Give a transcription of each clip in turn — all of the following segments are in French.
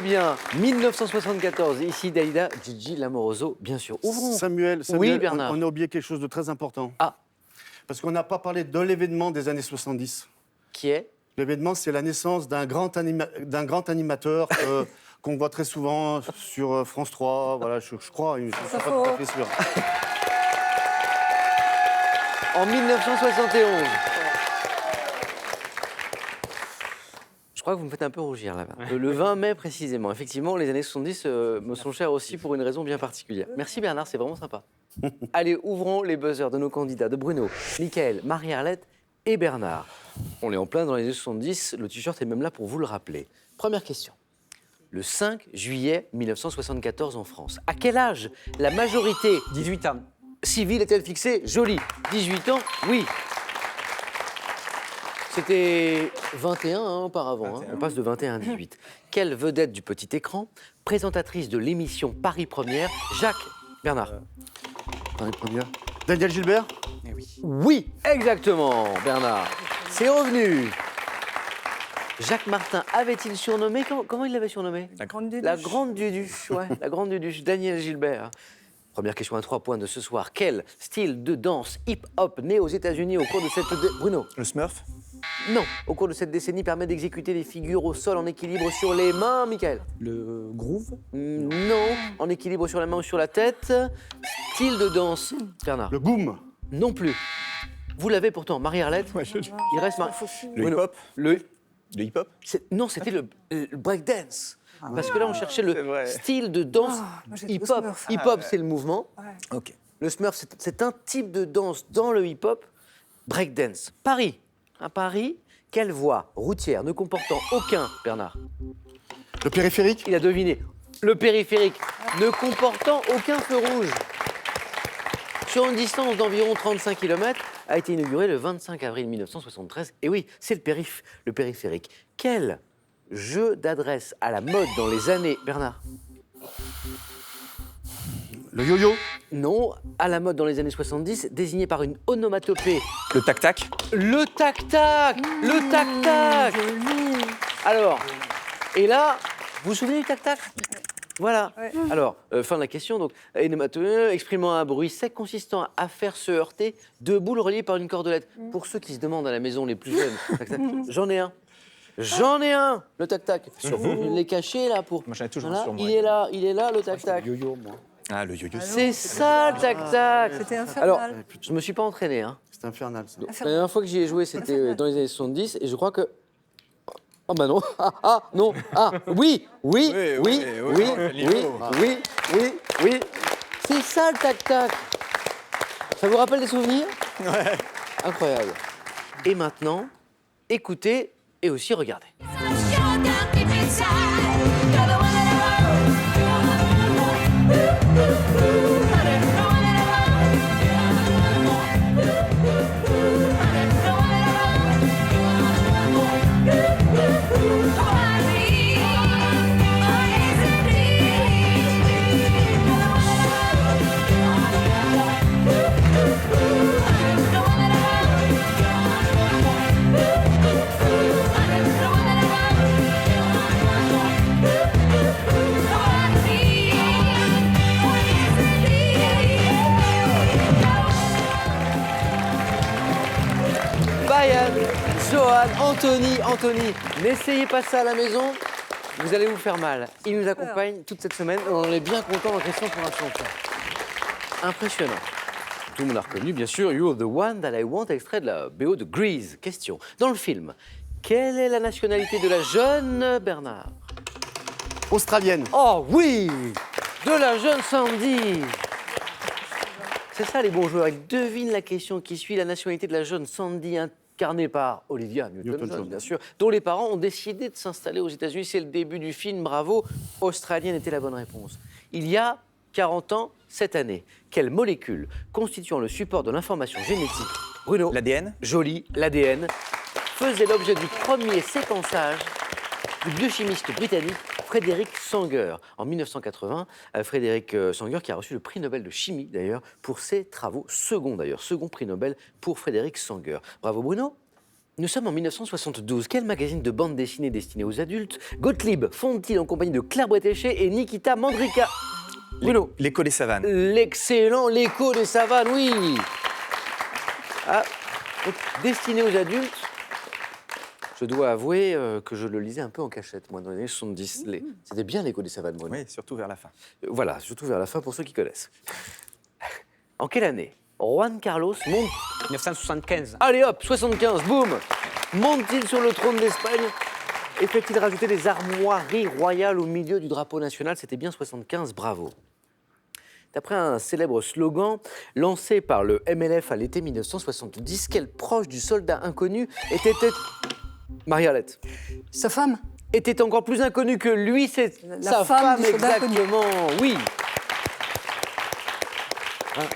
bien, 1974, ici Dalida, Gigi Lamoroso, bien sûr. Ouvrons. Samuel, Oui, Bernard. on a oublié quelque chose de très important. Ah, Parce qu'on n'a pas parlé de l'événement des années 70. qui est L'événement, c'est la naissance d'un grand animateur qu'on voit très souvent sur France 3. Voilà, je crois, je ne suis pas tout à fait sûr. en 1971. Je crois que vous me faites un peu rougir là-bas. Le 20 mai précisément. Effectivement, les années 70 me sont chères aussi pour une raison bien particulière. Merci Bernard, c'est vraiment sympa. Allez, ouvrons les buzzers de nos candidats, de Bruno, Mickaël, Marie-Arlette et Bernard. On est en plein dans les années 70, le t-shirt est même là pour vous le rappeler. Première question. Le 5 juillet 1974 en France, à quel âge la majorité 18 ans. civile est-elle fixée? Joli. 18 ans, oui. C'était 21 auparavant, 21. On passe de 21 à 18. Quelle vedette du petit écran, présentatrice de l'émission Paris Première, Jacques Bernard. Paris Première. Daniel Gilbert. Eh oui. Oui, exactement, Bernard. C'est revenu. Jacques Martin avait-il surnommé, comment il l'avait surnommé? La grande Duduche. La grande Duduche, ouais, la grande Duduche, Daniel Gilbert. Première question à 3 points de ce soir. Quel style de danse hip-hop né aux États-Unis au cours de cette... Bruno? Le Smurf. Non, au cours de cette décennie permet d'exécuter des figures au sol en équilibre sur les mains, Mickaël. Le groove. Non, en équilibre sur la main ou sur la tête. Style de danse, Bernard. Le boom. Non plus. Vous l'avez pourtant, Marie-Arlette. Il reste Le hip-hop. Le hip-hop. Non, c'était le breakdance. Parce que là, on cherchait le vrai. style de danse hip-hop. Hip-hop, c'est le mouvement. Ok. Le Smurf, c'est un type de danse dans le hip-hop. Breakdance. Paris. À Paris, quelle voie routière ne comportant aucun, Bernard? Le périphérique. Il a deviné. Le périphérique ne comportant aucun feu rouge. Sur une distance d'environ 35 km, a été inauguré le 25 avril 1973. Et oui, c'est le périphérique. Quel jeu d'adresse à la mode dans les années... Bernard? Le yo-yo. Non, à la mode dans les années 70, désigné par une onomatopée. Le tac-tac. Le tac-tac. Le tac-tac. Alors, et là, vous vous souvenez du tac-tac? Voilà. Ouais. Alors, fin de la question. Donc, onomatopée, exprimant un bruit sec consistant à faire se heurter deux boules reliées par une cordelette. Pour ceux qui se demandent à la maison, les plus jeunes, tac-tac, j'en ai un. J'en ai un, le tac-tac. Sur vous, je l'ai caché là pour. Moi, j'en ai toujours Voilà, sur moi. il est là, le tac-tac. Yo-yo, moi. Ah, le yo-yo. C'est ça, le tac-tac. C'était infernal. Alors, je me suis pas entraîné. Hein. C'est infernal, ça. La dernière fois que j'y ai joué, c'était dans les années 70, et je crois que. Oh bah non, non, oui, oui, oui, oui, oui, oui, oui. C'est ça le tac-tac. Ça vous rappelle des souvenirs? Ouais. Incroyable. Et maintenant, écoutez et aussi regardez. Bayane, Johan, Anthony, n'essayez pas ça à la maison, vous allez vous faire mal. Il nous accompagne toute cette semaine, on est bien content en question pour un champion. Impressionnant. Tout le monde a reconnu, bien sûr, You're the One That I Want, extrait de la BO de Grease. Question. Dans le film, quelle est la nationalité de la jeune Bernard? Australienne. Oh oui, de la jeune Sandy. C'est ça les bons joueurs. Devine la question qui suit, la nationalité de la jeune Sandy incarnée par Olivia Newton-John, bien sûr, dont les parents ont décidé de s'installer aux États-Unis. C'est le début du film, bravo. Australienne était la bonne réponse. Il y a 40 ans, cette année, quelle molécule constituant le support de l'information génétique, Bruno, L'ADN. joli, l'ADN, faisait l'objet du premier séquençage du biochimiste britannique Frédéric Sanger. En 1980, Frédéric Sanger qui a reçu le prix Nobel de chimie d'ailleurs pour ses travaux, second prix Nobel pour Frédéric Sanger. Bravo Bruno. Nous sommes en 1972. Quel magazine de bande dessinée destiné aux adultes Gottlieb fonde-t-il en compagnie de Claire Bretéché et Nikita Mandrika? Bruno. L'écho des savanes. L'excellent L'écho des savanes, oui. Ah, donc, destiné aux adultes, je dois avouer que je le lisais un peu en cachette, moi, dans les années 70. C'était bien L'écho des savanes, Bruno. Oui, surtout vers la fin. Voilà, surtout vers la fin pour ceux qui connaissent. En quelle année Juan Carlos monte... 1975. Allez hop, 75, boum. Monte-t-il sur le trône d'Espagne et fait-il rajouter des armoiries royales au milieu du drapeau national? C'était bien 75, bravo. D'après un célèbre slogan lancé par le MLF à l'été 1970, quel proche du soldat inconnu était... Marie-Arlette. Sa femme. Était encore plus inconnu que lui, c'est La sa femme femme, du soldat inconnu. exactement, oui.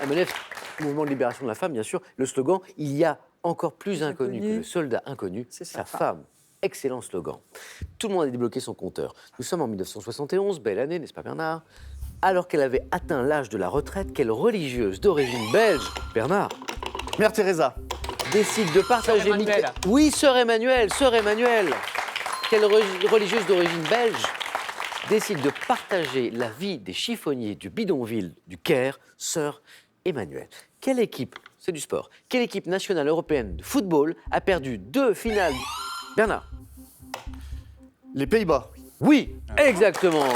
MLF, mouvement de libération de la femme, bien sûr. Le slogan, il y a encore plus inconnu que le soldat inconnu, c'est sa sa femme. Excellent slogan. Tout le monde a débloqué son compteur. Nous sommes en 1971, belle année, n'est-ce pas Bernard? Alors qu'elle avait atteint l'âge de la retraite, quelle religieuse d'origine belge, Bernard, Mère Teresa. décide de partager... Sœur Emmanuel. Oui, sœur Emmanuel, sœur Emmanuel. Quelle religieuse d'origine belge décide de partager la vie des chiffonniers du bidonville du Caire, sœur Emmanuel. Quelle équipe, c'est du sport, quelle équipe nationale européenne de football a perdu 2 finales? Bernard. Les Pays-Bas. Oui, exactement.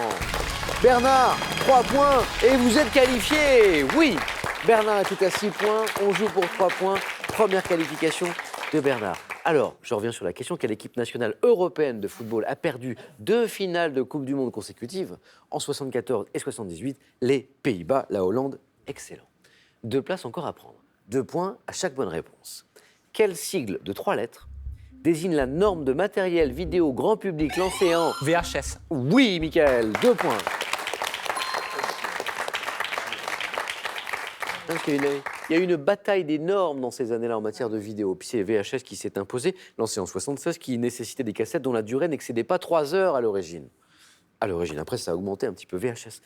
Bernard, 3 points et vous êtes qualifié. Oui, Bernard est tout à 6 points, on joue pour 3 points. Première qualification de Bernard. Alors, je reviens sur la question, quelle équipe nationale européenne de football a perdu 2 finales de Coupe du Monde consécutives en 74 et 78? Les Pays-Bas, la Hollande, excellent. 2 places encore à prendre. 2 points à chaque bonne réponse. Quel sigle de 3 lettres désigne la norme de matériel vidéo grand public lancée en... VHS. Oui, Michael, 2 points. Parce qu'il y a eu une bataille des normes dans ces années-là en matière de vidéo. Puis c'est VHS qui s'est imposé, lancé en 76, qui nécessitait des cassettes dont la durée n'excédait pas 3 heures à l'origine. À l'origine, après ça a augmenté un petit peu VHS.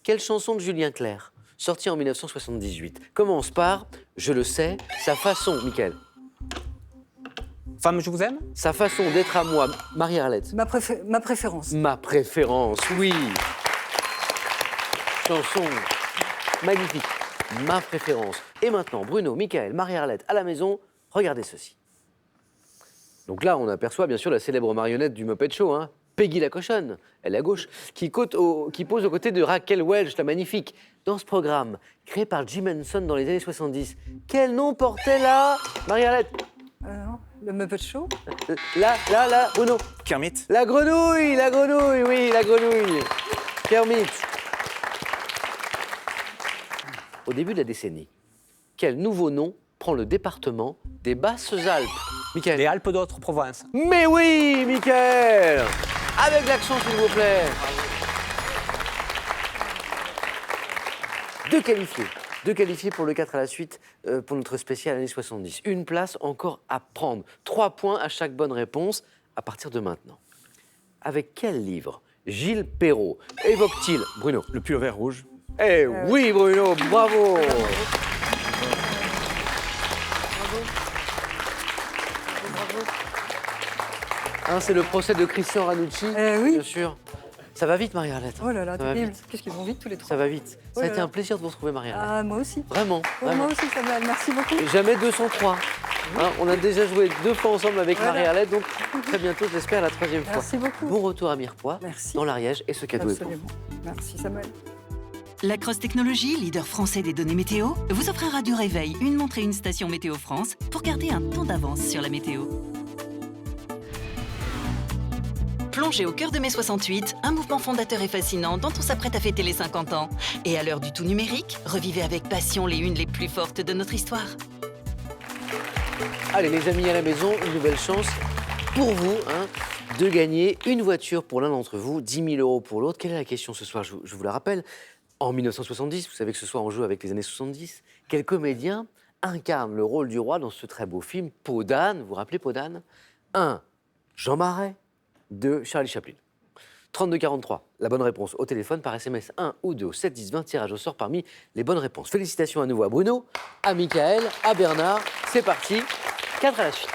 Quelle chanson de Julien Clerc, sortie en 1978, commence par « Je le sais, sa façon », Michael. Femme, je vous aime. Sa façon d'être à moi, Marie-Arlette. Ma préférence. Ma préférence, oui. Chanson magnifique. Ma préférence. Et maintenant, Bruno, Michael, Marie-Arlette, à la maison, regardez ceci. Donc là, on aperçoit bien sûr la célèbre marionnette du Muppet Show, hein, Peggy la cochonne, elle est à gauche, qui pose aux côtés de Raquel Welch, la magnifique. Dans ce programme, créé par Jim Henson dans les années 70, quel nom portait la Marie-Arlette? Le Muppet Show. Là, Bruno. Kermit. La grenouille, oui, la grenouille. Kermit. Au début de la décennie, quel nouveau nom prend le département des Basses-Alpes? Michael. Les Alpes d'Haute-Provence. Mais oui, Michael. Avec l'accent, s'il vous plaît. 2 qualifiés pour le 4 à la suite pour notre spécial années 70. Une place encore à prendre. 3 points à chaque bonne réponse à partir de maintenant. Avec quel livre Gilles Perrault évoque-t-il, Bruno? Le pull au vert rouge. Eh oui, Bruno, bravo. Hein, c'est le procès de Christian Ranucci, Oui. bien sûr. Ça va vite, Marie-Arlette. Oh là là, Ça va terrible. vite. Qu'est-ce qu'ils vont vite tous les trois. Ça va vite. Oh Ça a là été là. un plaisir de vous retrouver, Marie-Arlette. Ah, moi aussi. Vraiment, Oh, vraiment. moi aussi, ça va. Merci beaucoup. Jamais 203. Hein, on a déjà joué 2 fois ensemble avec Voilà. Marie-Arlette, donc très bientôt, j'espère, la 3e fois. Merci beaucoup. Bon retour à Mirepoix, Merci. dans l'Ariège, et ce cadeau est pour vous. Absolument. Merci Samuel. La Cross Technologie, leader français des données météo, vous offrira du réveil, une montre et une station Météo France pour garder un temps d'avance sur la météo. Plongez au cœur de mai 68, un mouvement fondateur et fascinant dont on s'apprête à fêter les 50 ans. Et à l'heure du tout numérique, revivez avec passion les unes les plus fortes de notre histoire. Allez, les amis à la maison, une nouvelle chance pour vous de gagner une voiture pour l'un d'entre vous, 10 000 € pour l'autre. Quelle est la question ce soir? Je vous la rappelle. En 1970, vous savez que ce soir on joue avec les années 70, quel comédien incarne le rôle du roi dans ce très beau film Peau d'âne? Vous vous rappelez Peau d'âne? 1. Jean Marais. 2. Charlie Chaplin. 3243, la bonne réponse au téléphone par SMS 1 ou 2 au 7 10 20, tirage au sort parmi les bonnes réponses. Félicitations à nouveau à Bruno, à Michael, à Bernard. C'est parti, 4 à la suite.